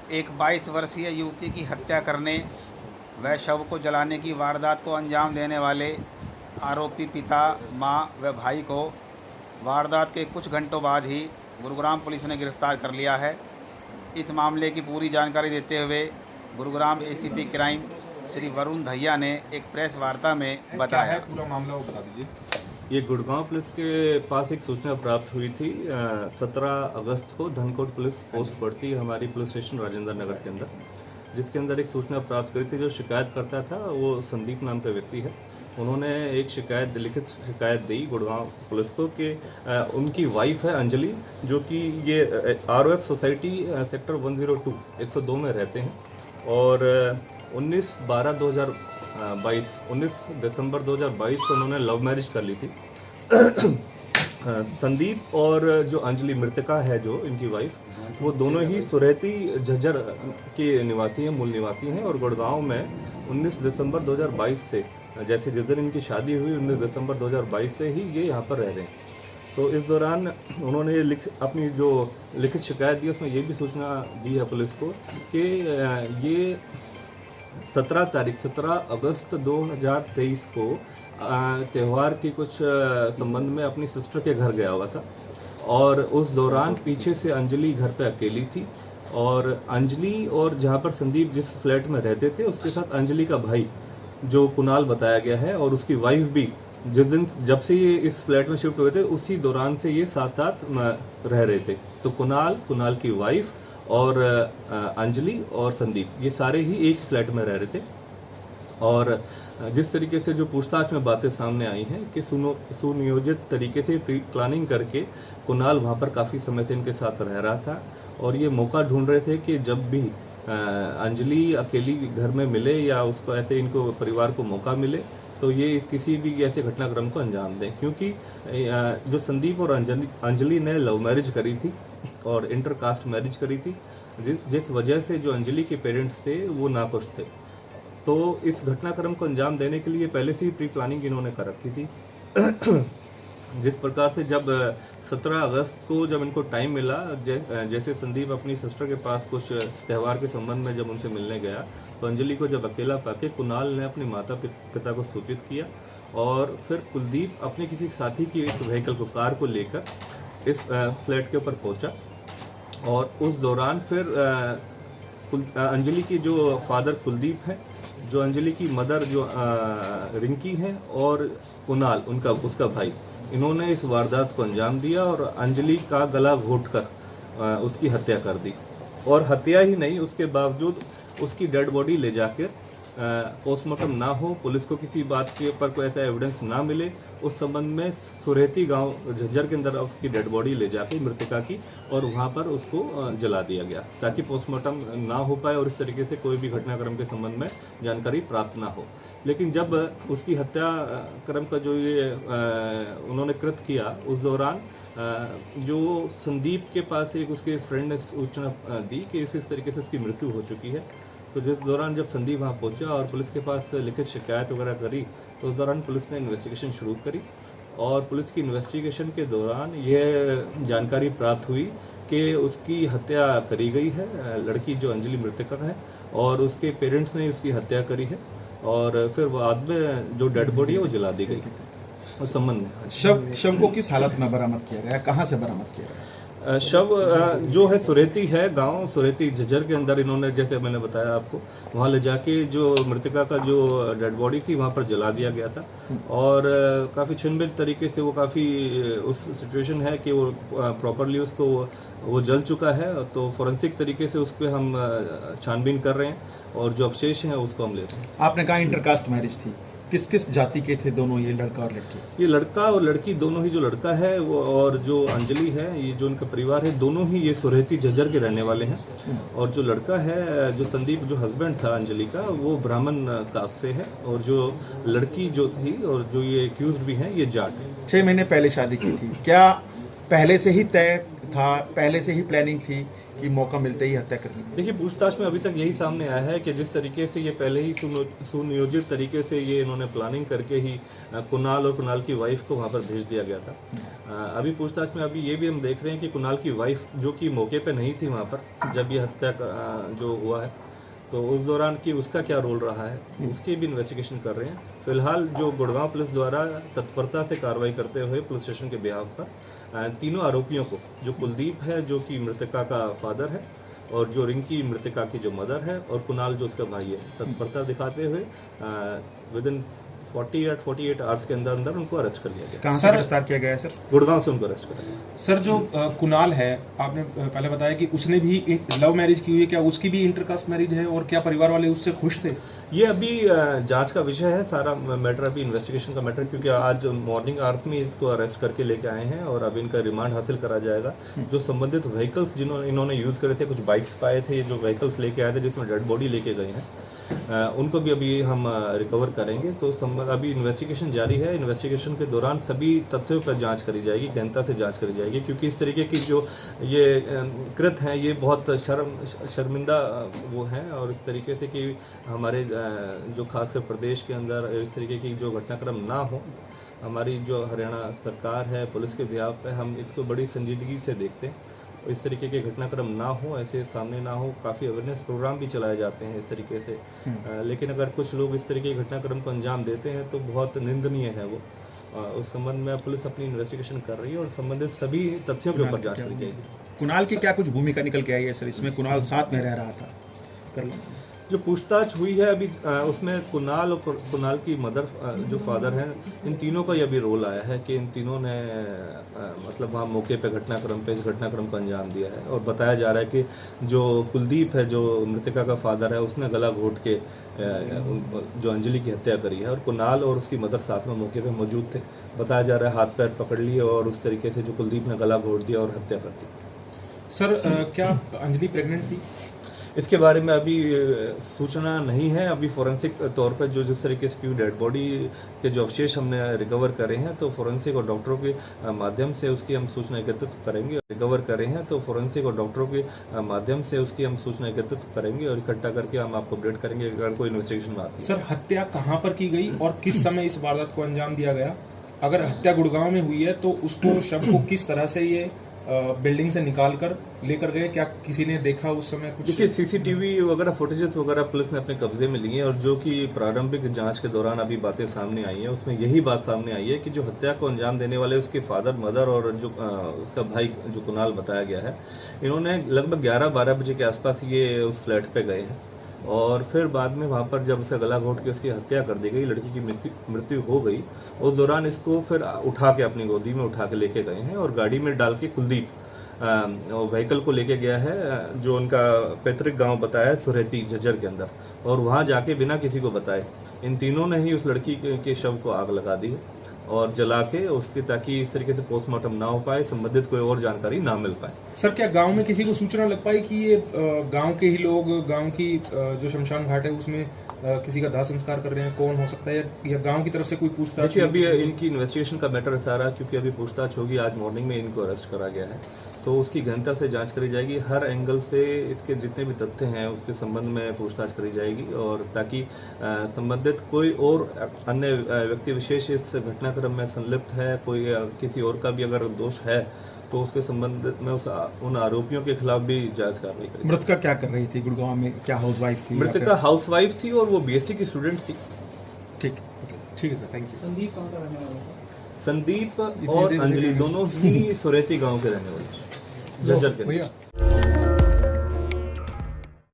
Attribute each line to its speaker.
Speaker 1: एक 22 वर्षीय युवती की हत्या करने व शव को जलाने की वारदात को अंजाम देने वाले आरोपी पिता, मां व भाई को वारदात के कुछ घंटों बाद ही गुरुग्राम पुलिस ने गिरफ्तार कर लिया है। इस मामले की पूरी जानकारी देते हुए गुरुग्राम एसीपी क्राइम श्री वरुण दहिया ने एक प्रेस वार्ता में
Speaker 2: क्या
Speaker 1: बताया।
Speaker 2: है पूरा मामला वो बता दीजिए।
Speaker 3: ये गुड़गांव पुलिस के पास एक सूचना प्राप्त हुई थी 17 अगस्त को धनकोट पुलिस पोस्ट पड़ती है हमारी पुलिस स्टेशन राजेंद्र नगर के अंदर, जिसके अंदर एक सूचना प्राप्त करी थी। जो शिकायत करता था वो संदीप नाम का व्यक्ति है। उन्होंने एक लिखित शिकायत दी गुड़गांव पुलिस को कि उनकी वाइफ है अंजलि, जो कि ये ROF सोसाइटी सेक्टर 102 102 में रहते हैं और 19 दिसंबर 2022 को उन्होंने लव मैरिज कर ली थी। संदीप और जो अंजलि मृतका है, जो इनकी वाइफ, वो दोनों ही सुरहती झज्जर के निवासी हैं, मूल निवासी हैं और गुड़गांव में 19 दिसंबर 2022 से, जैसे जिस दिन इनकी शादी हुई 19 दिसंबर 2022 से ही ये यहाँ पर रह रहे हैं। तो इस दौरान उन्होंने अपनी जो लिखित शिकायत दी उसमें ये भी सूचना दी है पुलिस को कि ये 17 अगस्त 2023 को त्यौहार के कुछ संबंध में अपनी सिस्टर के घर गया हुआ था और उस दौरान पीछे से अंजलि घर पे अकेली थी और अंजलि और जहाँ पर संदीप जिस फ्लैट में रहते थे उसके साथ अंजलि का भाई जो कुणाल बताया गया है और उसकी वाइफ भी जिस दिन जब से ये इस फ्लैट में शिफ्ट हुए थे उसी दौरान से ये साथ साथ रह रहे थे। तो कुणाल की वाइफ और अंजलि और संदीप ये सारे ही एक फ्लैट में रह रहे थे। और जिस तरीके से जो पूछताछ में बातें सामने आई हैं कि सुनियोजित तरीके से प्री प्लानिंग करके कुणाल वहाँ पर काफ़ी समय से इनके साथ रह रहा था और ये मौका ढूंढ रहे थे कि जब भी अंजलि अकेली घर में मिले या उसको ऐसे इनको परिवार को मौका मिले तो ये किसी भी ऐसे घटनाक्रम को अंजाम दें, क्योंकि जो संदीप और अंजलि ने लव मैरिज करी थी और इंटरकास्ट मैरिज करी थी, जिस वजह से जो अंजलि के पेरेंट्स थे वो नाखुश थे। तो इस घटनाक्रम को अंजाम देने के लिए पहले से ही प्री प्लानिंग इन्होंने कर रखी थी। जिस प्रकार से जब 17 अगस्त को जब इनको टाइम मिला, जैसे संदीप अपनी सिस्टर के पास कुछ त्यौहार के संबंध में जब उनसे मिलने गया तो अंजलि को जब अकेला पाके कुणाल ने अपने माता पिता को सूचित किया और फिर कुलदीप अपने किसी साथी की एक व्हीकल को, कार को लेकर इस फ्लैट के ऊपर पहुंचा और उस दौरान फिर अंजलि की जो फादर कुलदीप हैं, जो अंजलि की मदर जो रिंकी हैं और कुणाल उसका भाई, इन्होंने इस वारदात को अंजाम दिया और अंजलि का गला घोंटकर उसकी हत्या कर दी। और हत्या ही नहीं, उसके बावजूद उसकी डेड बॉडी ले जाकर पोस्टमार्टम ना हो, पुलिस को किसी बात के ऊपर कोई ऐसा एविडेंस ना मिले, उस संबंध में सुरहती गांव झज्जर के अंदर उसकी डेड बॉडी ले जाके मृतका की और वहां पर उसको जला दिया गया ताकि पोस्टमार्टम ना हो पाए और इस तरीके से कोई भी घटनाक्रम के संबंध में जानकारी प्राप्त ना हो। लेकिन जब उसकी हत्या क्रम का जो ये उन्होंने कृत किया, उस दौरान जो संदीप के पास एक उसके फ्रेंड ने सूचना दी कि इस तरीके से उसकी मृत्यु हो चुकी है। तो जिस दौरान जब संदीप वहाँ पहुँचा और पुलिस के पास लिखित शिकायत वगैरह करी तो उस दौरान पुलिस ने इन्वेस्टिगेशन शुरू करी और पुलिस की इन्वेस्टिगेशन के दौरान यह जानकारी प्राप्त हुई कि उसकी हत्या करी गई है, लड़की जो अंजलि मृतका है और उसके पेरेंट्स ने उसकी हत्या करी है और फिर बाद में जो डेड बॉडी है वो जला दी गई। उस संबंध में
Speaker 2: शव को किस हालत में बरामद किया गया, कहाँ से बरामद किया गया?
Speaker 3: शव जो है सुरहती है, गांव सुरहती झज्जर के अंदर इन्होंने, जैसे मैंने बताया आपको, वहां ले जाके जो मृतका का जो डेड बॉडी थी वहां पर जला दिया गया था और काफ़ी छिनभिन तरीके से वो काफ़ी उस सिचुएशन है कि वो प्रॉपरली उसको वो जल चुका है। तो फॉरेंसिक तरीके से उस पर हम छानबीन कर रहे हैं और जो अवशेष हैं उसको हम ले रहे हैं।
Speaker 2: आपने कहा इंटरकास्ट मैरिज थी, किस किस जाति के थे दोनों, ये लड़का और लड़की?
Speaker 3: ये लड़का और लड़की दोनों ही, जो लड़का है वो और जो अंजलि है, ये जो उनका परिवार है, दोनों ही ये सुरहती झज्जर के रहने वाले हैं। और जो लड़का है, जो संदीप, जो हस्बैंड था अंजलि का, वो ब्राह्मण कास्ट से है और जो लड़की जो थी और जो ये एक्यूज भी हैं ये जाट है।
Speaker 2: 6 महीने पहले शादी की थी, क्या पहले से ही तय था, पहले से ही प्लानिंग थी कि मौका मिलते ही हत्या करनी?
Speaker 3: देखिए, पूछताछ में अभी तक यही सामने आया है कि जिस तरीके से ये पहले ही सुनियोजित तरीके से ये इन्होंने प्लानिंग करके ही कुणाल और कुणाल की वाइफ को वहाँ पर भेज दिया गया था। अभी पूछताछ में अभी ये भी हम देख रहे हैं कि कुणाल की वाइफ जो कि मौके पे नहीं थी वहाँ पर जब ये हत्या जो हुआ है, तो उस दौरान की उसका क्या रोल रहा है उसकी भी इन्वेस्टिगेशन कर रहे हैं। फिलहाल जो गुड़गांव पुलिस द्वारा तत्परता से कार्रवाई करते हुए पुलिस स्टेशन के बिहाफ पर तीनों आरोपियों को, जो कुलदीप है जो कि मृतका का फादर है, और जो रिंकी मृतका की जो मदर है, और कुणाल जो उसका भाई है, तत्परता दिखाते हुए विद इन 48 आवर्स के अंदर अंदर उनको अरेस्ट कर लिया गया।
Speaker 2: कहाँ से गिरफ्तार किया गया है सर?
Speaker 3: गुड़गांव से उनको अरेस्ट कर लिया गया।
Speaker 4: सर, जो कुणाल है, आपने पहले बताया कि उसने भी लव मैरिज की हुई है, क्या उसकी भी इंटरकास्ट मैरिज है और क्या परिवार वाले उससे खुश थे?
Speaker 3: ये अभी जांच का विषय है, सारा मैटर अभी इन्वेस्टिगेशन का मैटर, क्योंकि आज मॉर्निंग आवर्स में इसको अरेस्ट करके लेके आए हैं और अब इनका रिमांड हासिल करा जाएगा। जो संबंधित व्हीकल्स जिन्होंने इन्होंने यूज़ करे थे, कुछ बाइक्स पाए थे, जो व्हीकल्स लेके आए थे जिसमें डेड बॉडी लेके गए हैं, उनको भी अभी हम रिकवर करेंगे। तो अभी इन्वेस्टिगेशन जारी है। इन्वेस्टिगेशन के दौरान सभी तथ्यों पर जांच करी जाएगी, गहनता से जांच करी जाएगी, क्योंकि इस तरीके की जो ये कृत हैं ये बहुत शर्मिंदा वो हैं, और इस तरीके से कि हमारे जो खासकर प्रदेश के अंदर इस तरीके की जो घटनाक्रम ना हो, हमारी जो हरियाणा सरकार है, पुलिस के बिहाफ पे हम इसको बड़ी संजीदगी से देखते हैं। इस तरीके के घटनाक्रम ना हो, ऐसे सामने ना हो। काफ़ी अवेयरनेस प्रोग्राम भी चलाए जाते हैं इस तरीके से, लेकिन अगर कुछ लोग इस तरीके के घटनाक्रम को अंजाम देते हैं तो बहुत निंदनीय है वो। उस संबंध में पुलिस अपनी इन्वेस्टिगेशन कर रही है और संबंधित सभी तथ्यों के ऊपर जांच करी जाएगी।
Speaker 2: कुणाल की क्या कुछ भूमिका निकल के आई है सर इसमें? कुणाल साथ में रह रहा था, कर लो।
Speaker 3: जो पूछताछ हुई है अभी उसमें कुणाल और कुणाल की मदर जो फादर हैं, इन तीनों का यह भी रोल आया है कि इन तीनों ने मतलब वहाँ मौके पे इस घटनाक्रम को अंजाम दिया है। और बताया जा रहा है कि जो कुलदीप है, जो मृतका का फादर है, उसने गला घोट के जो अंजलि की हत्या करी है, और कुणाल और उसकी मदर साथ में मौके पे मौजूद थे। बताया जा रहा है हाथ पैर पकड़ लिए और उस तरीके से जो कुलदीप ने गला घोट दिया और हत्या कर दी।
Speaker 4: सर, क्या अंजलि प्रेग्नेंट थी?
Speaker 3: इसके बारे में अभी सूचना नहीं है। अभी फोरेंसिक तौर पर जो जिस तरीके से डेड बॉडी के जो अवशेष हमने रिकवर करे हैं, तो फोरेंसिक और डॉक्टरों के माध्यम से उसकी हम सूचना एकत्रित करेंगे। और इकट्ठा करके हम आपको अपडेट करेंगे अगर कोई इन्वेस्टिगेशन में आती है।
Speaker 4: सर, हत्या कहाँ पर की गई और किस समय इस वारदात को अंजाम दिया गया? अगर हत्या गुड़गांव में हुई है तो उसको शव को किस तरह से ये बिल्डिंग से निकाल कर लेकर गए? क्या किसी ने देखा उस समय कुछ?
Speaker 3: देखिए, सीसीटीवी वगैरह फुटेजेस वगैरह पुलिस ने अपने कब्जे में लिए हैं, और जो कि प्रारंभिक जांच के दौरान अभी बातें सामने आई हैं, उसमें यही बात सामने आई है कि जो हत्या को अंजाम देने वाले उसके फादर, मदर और जो उसका भाई जो कुणाल बताया गया है, इन्होंने लगभग 11-12 बजे के आसपास ये उस फ्लैट पे गए हैं, और फिर बाद में वहाँ पर जब उसे गला घोट के उसकी हत्या कर दी गई, लड़की की मृत्यु हो गई, उस दौरान इसको फिर उठा के अपनी गोदी में उठा के लेके गए हैं और गाड़ी में डाल के कुलदीप व्हीकल को लेके गया है, जो उनका पैतृक गांव बताया है सुरेती झज्जर के अंदर, और वहाँ जाके बिना किसी को बताए इन तीनों ने ही उस लड़की के शव को आग लगा दी है और जला के उसकी, ताकि इस तरीके से पोस्टमार्टम ना हो पाए, संबंधित कोई और जानकारी ना मिल पाए।
Speaker 4: सर, क्या गांव में किसी को सूचना लग पाई कि ये गांव के ही लोग गांव की जो शमशान घाट है उसमें किसी का दाह संस्कार कर रहे हैं? कौन हो सकता है, या गांव की तरफ से कोई पूछताछ?
Speaker 3: देखिए, अभी इनकी इन्वेस्टिगेशन का मैटर है सारा, क्योंकि अभी पूछताछ होगी। आज मॉर्निंग में इनको अरेस्ट करा गया है, तो उसकी गहनता से जांच करी जाएगी। हर एंगल से इसके जितने भी तथ्य हैं उसके संबंध में पूछताछ करी जाएगी, और ताकि संबंधित कोई और अन्य व्यक्ति विशेष इस घटनाक्रम में संलिप्त है, कोई किसी और का भी अगर दोष है, तो उसके संबंध में उन आरोपियों के खिलाफ भी जांच कार्रवाई करेगी।
Speaker 2: मृतका क्या कर रही थी गुड़गांव में? क्या हाउसवाइफ थी?
Speaker 3: मृतका हाउसवाइफ थी और वो बीएससी की स्टूडेंट थी।
Speaker 2: ठीक है सर, थैंक यू।
Speaker 4: संदीप कहाँ का रहने वाला?
Speaker 3: संदीप और अंजलि दोनों ही सुरेती गांव के रहने वाले, झज्जर के।